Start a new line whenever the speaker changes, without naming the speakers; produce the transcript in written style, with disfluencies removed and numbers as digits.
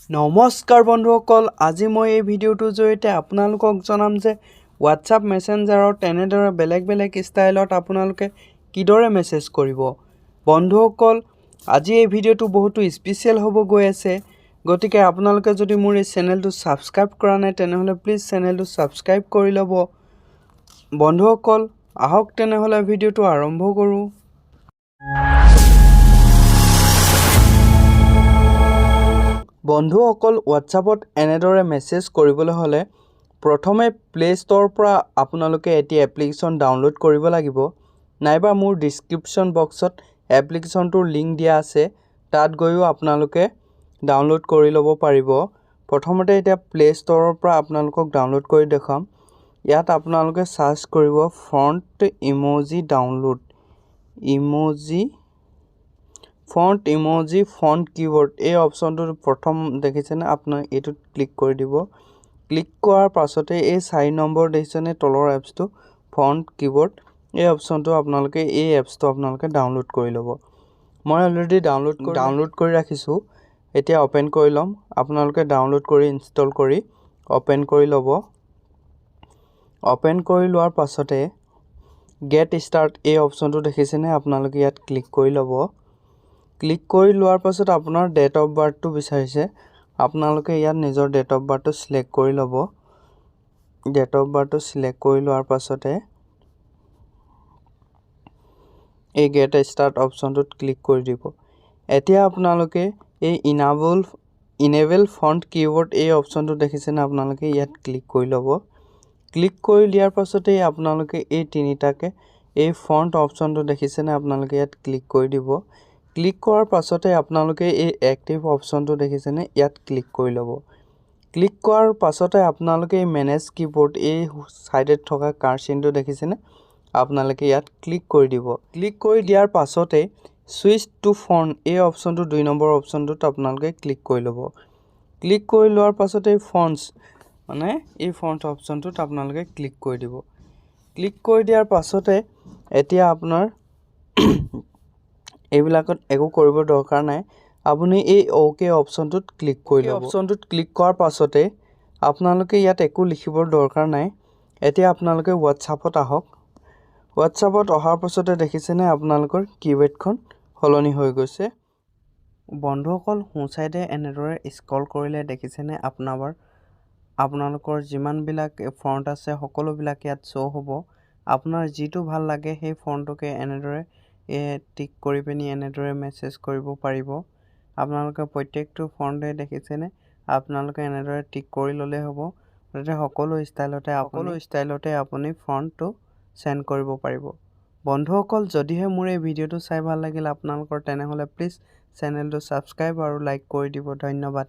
নমস্কাৰ বন্ধুসকল, আজি মই এই ভিডিঅ'টোৰ জৰিয়তে আপোনালোকক জনাম যে WhatsApp মেছেঞ্জাৰত তেনেদৰে বেলেগ ষ্টাইলত আপোনালোকে কিদৰে মেছেজ কৰিব। বন্ধুসকল, আজি এই ভিডিঅ'টো বহুতো স্পেচিয়েল হ'ব গৈ আছে, গতিকে আপোনালোকে যদি মোৰ এই চেনেলটো ছাবস্ক্ৰাইব কৰা নাই তেনেহ'লে প্লিজ চেনেলটো ছাবস্ক্ৰাইব কৰি ল'ব। বন্ধুসকল, আহক তেনেহ'লে ভিডিঅ'টো আৰম্ভ কৰোঁ। বন্ধুসকল, WhatsAppত এনেদৰে মেছেজ কৰিবলৈ হ'লে প্ৰথমে প্লে ষ্ট'ৰৰ পৰা আপোনালোকে এটি এপ্লিকেশ্যন ডাউনলোড কৰিব লাগিব, নাইবা মোৰ ডিছক্ৰিপশ্যন বক্সত এপ্লিকেশ্যনটোৰ লিংক দিয়া আছে, তাত গৈও আপোনালোকে ডাউনলোড কৰি ল'ব পাৰিব। প্ৰথমতে এতিয়া প্লে ষ্ট'ৰৰ পৰা আপোনালোকক ডাউনলোড কৰি দেখাম। ইয়াত আপোনালোকে চাৰ্চ কৰিব font emoji download, font keyword, এই অপশ্যনটো প্ৰথম দেখিছেনে, আপোনাক এইটোত ক্লিক কৰি দিব। ক্লিক কৰাৰ পাছতে এই 4 নম্বৰ দেখিছেনে তলৰ এপছটো ফণ্ট কিৱৰ্ড, এই অপশ্যনটো আপোনালোকে ডাউনলোড কৰি ল'ব। মই অলৰেডি ডাউনলোড কৰি ৰাখিছোঁ। এতিয়া অ'পেন কৰি ল'ম। আপোনালোকে ডাউনলোড কৰি ইনষ্টল কৰি অ'পেন কৰি ল'ব। অ'পেন কৰি লোৱাৰ পাছতে গেট ষ্টাৰ্ট এই অপশ্যনটো দেখিছেনে, আপোনালোকে ইয়াত ক্লিক কৰি ল'ব। ক্লিক কৰি লোৱাৰ পাছত আপোনাৰ ডেট অফ বাৰ্থটো বিচাৰিছে, আপোনালোকে ইয়াত নিজৰ ডেট অফ বাৰ্থটো চিলেক্ট কৰি ল'ব। ডেট অফ বাৰ্থটো চিলেক্ট কৰি লোৱাৰ পাছতে এই গেট ষ্টাৰ্ট অপশ্যনটোত ক্লিক কৰি দিব। এতিয়া আপোনালোকে এই ইনেবল ফণ্ট কিৱৰ্ড এই অপশ্যনটো দেখিছেনে, আপোনালোকে ইয়াত ক্লিক কৰি ল'ব। ক্লিক কৰি দিয়াৰ পাছতে আপোনালোকে এই তিনিটাকে এই ফণ্ট অপশ্যনটো দেখিছেনে, আপোনালোকে ইয়াত ক্লিক কৰি দিব। ক্লিক কৰাৰ পাছতে আপোনালোকে এই এক্টিভ অপশ্যনটো দেখিছেনে, ইয়াত ক্লিক কৰি ল'ব। ক্লিক কৰাৰ পাছতে আপোনালোকে এই মেনেজ কিবৰ্ড এই ছাইডত থকা কাৰ্চিনটো দেখিছেনে, আপোনালোকে ইয়াত ক্লিক কৰি দিব। ক্লিক কৰি দিয়াৰ পাছতে ছুইচ টু ফণ্ট এই অপশ্যনটো 2 নম্বৰ অপশ্যনটোত আপোনালোকে ক্লিক কৰি ল'ব। ক্লিক কৰি লোৱাৰ পাছতে এই ফণ্ট অপশ্যনটোত আপোনালোকে ক্লিক কৰি দিব। ক্লিক কৰি দিয়াৰ পাছতে এতিয়া আপোনাৰ এইবিলাকত একো কৰিব দৰকাৰ নাই, আপুনি এই অ'কে অপশ্যনটোত ক্লিক কৰি ল'ব। অপশ্যনটোত ক্লিক কৰাৰ পাছতে আপোনালোকে ইয়াত একো লিখিবৰ দৰকাৰ নাই। এতিয়া আপোনালোকে WhatsAppত আহক। WhatsAppত অহাৰ পাছতে দেখিছেনে আপোনালোকৰ কিবৰ্ডখন সলনি হৈ গৈছে। বন্ধুসকল, সোঁ চাইডে এনেদৰে স্ক্ৰল কৰিলে দেখিছেনে আপোনালোকৰ যিমানবিলাক ফণ্ট আছে সকলোবিলাক ইয়াত শ্ব' হ'ব। আপোনাৰ যিটো ভাল লাগে সেই ফণ্টটোকে এনেদৰে টিক কৰি পিনি এনেদৰে মেছেজ কৰিব পাৰিব। আপোনালোকে প্ৰত্যেকটো ফণ্টে দেখিছেনে, আপোনালোকে এনেদৰে টিক কৰি ল'লে হ'ব। যাতে সকলো ষ্টাইলতে আপুনি ফণ্টটো চেঞ্জ কৰিব পাৰিব। বন্ধুসকল, যদিহে মোৰ এই ভিডিঅ'টো চাই ভাল লাগিল আপোনালোকৰ, তেনেহ'লে প্লিজ চেনেলটো ছাবস্ক্ৰাইব আৰু লাইক কৰি দিব। ধন্যবাদ।